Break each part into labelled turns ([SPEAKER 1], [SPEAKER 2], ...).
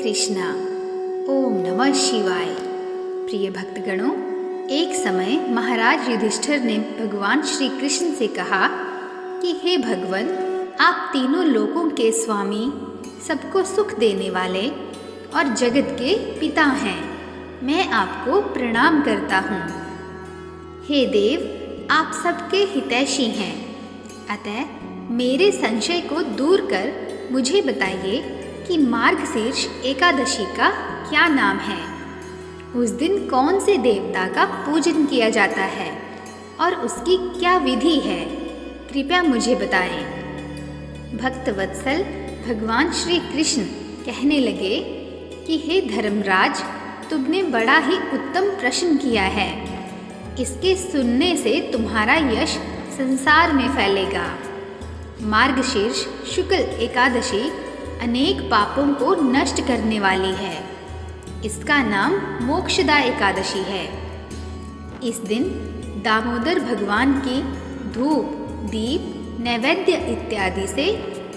[SPEAKER 1] कृष्णा। ओम नमः शिवाय। प्रिय भक्तगणों, एक समय महाराज युधिष्ठिर ने भगवान श्री कृष्ण से कहा कि हे भगवन, आप तीनों लोकों के स्वामी, सबको सुख देने वाले और जगत के पिता हैं। मैं आपको प्रणाम करता हूँ। हे देव, आप सबके हितैषी हैं, अतः मेरे संशय को दूर कर मुझे बताइए कि मार्गशीर्ष एकादशी का क्या नाम है। उस दिन कौन से देवता का पूजन किया जाता है और उसकी क्या विधि है, कृपया मुझे बताएं। भक्तवत्सल भगवान श्री कृष्ण कहने लगे कि हे धर्मराज, तुमने बड़ा ही उत्तम प्रश्न किया है। इसके सुनने से तुम्हारा यश संसार में फैलेगा। मार्गशीर्ष शुक्ल एकादशी अनेक पापों को नष्ट करने वाली है। इसका नाम मोक्षदा एकादशी है। इस दिन दामोदर भगवान की धूप, दीप, नैवेद्य इत्यादि से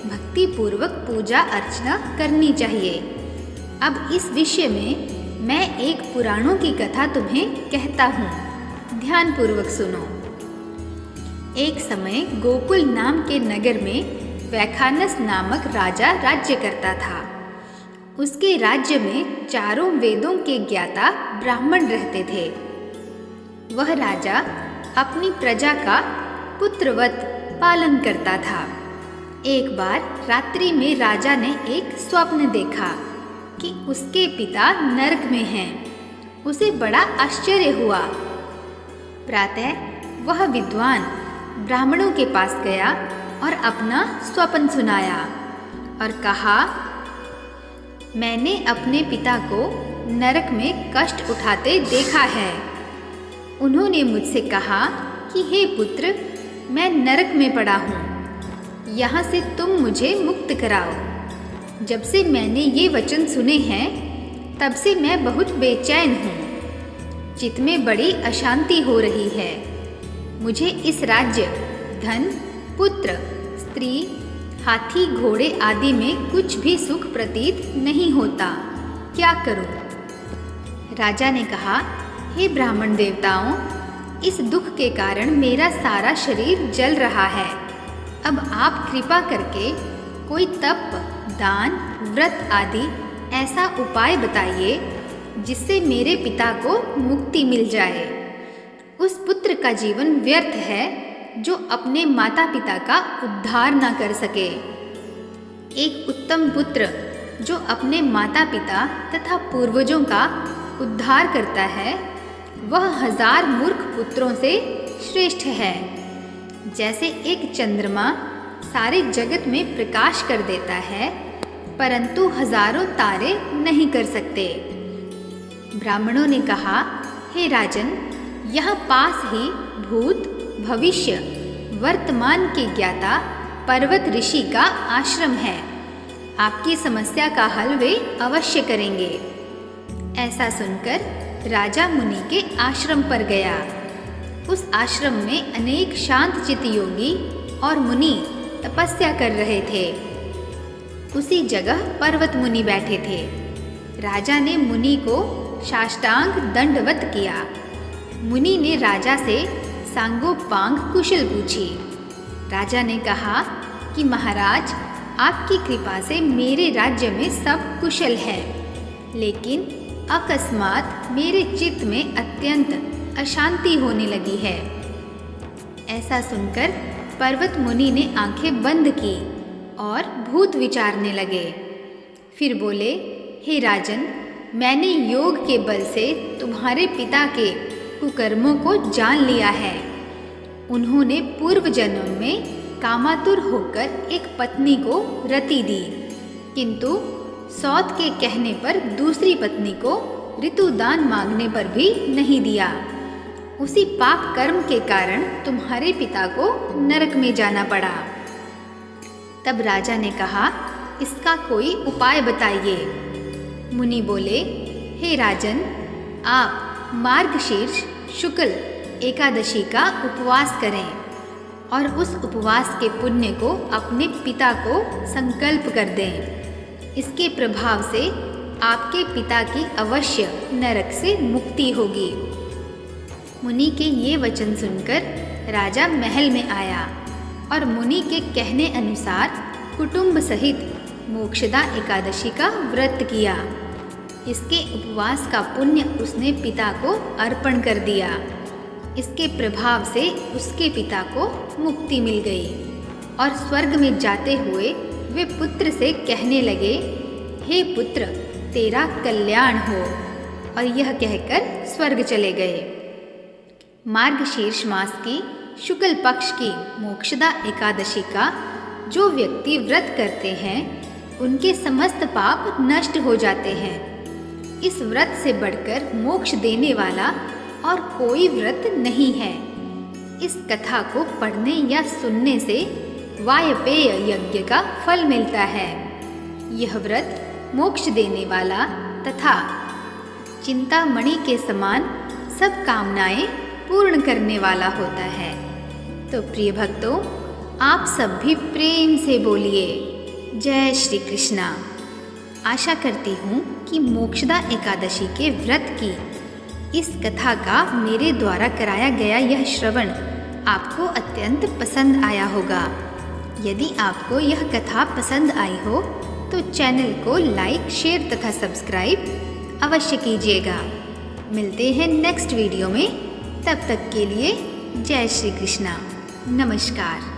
[SPEAKER 1] भक्तिपूर्वक पूजा अर्चना करनी चाहिए। अब इस विषय में मैं एक पुराणों की कथा तुम्हें कहता हूँ, ध्यानपूर्वक सुनो। एक समय गोकुल नाम के नगर में वैखानस नामक राजा राज्य करता था। उसके राज्य में चारों वेदों के ज्ञाता ब्राह्मण रहते थे। वह राजा अपनी प्रजा का पुत्रवत पालन करता था। एक बार रात्रि में राजा ने एक स्वप्न देखा कि उसके पिता नरक में हैं। उसे बड़ा आश्चर्य हुआ। प्रातः वह विद्वान ब्राह्मणों के पास गया और अपना स्वप्न सुनाया और कहा, मैंने अपने पिता को नरक में कष्ट उठाते देखा है। उन्होंने मुझसे कहा कि हे पुत्र, मैं नरक में पड़ा हूँ, यहाँ से तुम मुझे मुक्त कराओ। जब से मैंने ये वचन सुने हैं, तब से मैं बहुत बेचैन हूँ। चित्त में बड़ी अशांति हो रही है। मुझे इस राज्य, धन, पुत्र, स्त्री, हाथी, घोड़े आदि में कुछ भी सुख प्रतीत नहीं होता। क्या करूं? राजा ने कहा, हे ब्राह्मण देवताओं, इस दुख के कारण मेरा सारा शरीर जल रहा है। अब आप कृपा करके कोई तप, दान, व्रत आदि ऐसा उपाय बताइए जिससे मेरे पिता को मुक्ति मिल जाए। उस पुत्र का जीवन व्यर्थ है जो अपने माता पिता का उद्धार न कर सके। एक उत्तम पुत्र जो अपने माता पिता तथा पूर्वजों का उद्धार करता है, वह 1000 मूर्ख पुत्रों से श्रेष्ठ है। जैसे एक चंद्रमा सारे जगत में प्रकाश कर देता है, परंतु हजारों तारे नहीं कर सकते। ब्राह्मणों ने कहा, हे राजन, यहाँ पास ही भूत, भविष्य, वर्तमान के ज्ञाता पर्वत ऋषि का आश्रम है। आपकी समस्या का हल वे अवश्य करेंगे। ऐसा सुनकर राजा मुनि के आश्रम पर गया। उस आश्रम में अनेक शांत चित्त योगी और मुनि तपस्या कर रहे थे। उसी जगह पर्वत मुनि बैठे थे। राजा ने मुनि को साष्टांग दंडवत किया। मुनि ने राजा से सांगोपांग कुशल पूछी। राजा ने कहा कि महाराज, आपकी कृपा से मेरे राज्य में सब कुशल है, लेकिन अकस्मात मेरे चित्त में अत्यंत अशांति होने लगी है। ऐसा सुनकर पर्वत मुनि ने आंखें बंद की और भूत विचारने लगे। फिर बोले, हे राजन, मैंने योग के बल से तुम्हारे पिता के कुकर्मों को जान लिया है। उन्होंने पूर्व जन्म में कामातुर होकर एक पत्नी को रति दी, किंतु सौत के कहने पर दूसरी पत्नी को ऋतुदान मांगने पर भी नहीं दिया। उसी पाप कर्म के कारण तुम्हारे पिता को नरक में जाना पड़ा। तब राजा ने कहा, इसका कोई उपाय बताइए। मुनि बोले, हे राजन, आप मार्गशीर्ष शुक्ल एकादशी का उपवास करें और उस उपवास के पुण्य को अपने पिता को संकल्प कर दें। इसके प्रभाव से आपके पिता की अवश्य नरक से मुक्ति होगी। मुनि के ये वचन सुनकर राजा महल में आया और मुनि के कहने अनुसार कुटुंब सहित मोक्षदा एकादशी का व्रत किया। इसके उपवास का पुण्य उसने पिता को अर्पण कर दिया। इसके प्रभाव से उसके पिता को मुक्ति मिल गई और स्वर्ग में जाते हुए वे पुत्र से कहने लगे, हे पुत्र, तेरा कल्याण हो, और यह कहकर स्वर्ग चले गए। मार्गशीर्ष मास की शुक्ल पक्ष की मोक्षदा एकादशी का जो व्यक्ति व्रत करते हैं उनके समस्त पाप नष्ट हो जाते हैं। इस व्रत से बढ़कर मोक्ष देने वाला और कोई व्रत नहीं है। इस कथा को पढ़ने या सुनने से वायपेय यज्ञ का फल मिलता है। यह व्रत मोक्ष देने वाला तथा चिंतामणि के समान सब कामनाएं पूर्ण करने वाला होता है। तो प्रिय भक्तों, आप सब भी प्रेम से बोलिए जय श्री कृष्णा। आशा करती हूँ कि मोक्षदा एकादशी के व्रत की इस कथा का मेरे द्वारा कराया गया यह श्रवण आपको अत्यंत पसंद आया होगा। यदि आपको यह कथा पसंद आई हो तो चैनल को लाइक, शेयर तथा सब्सक्राइब अवश्य कीजिएगा। मिलते हैं नेक्स्ट वीडियो में, तब तक के लिए जय श्री कृष्णा। नमस्कार।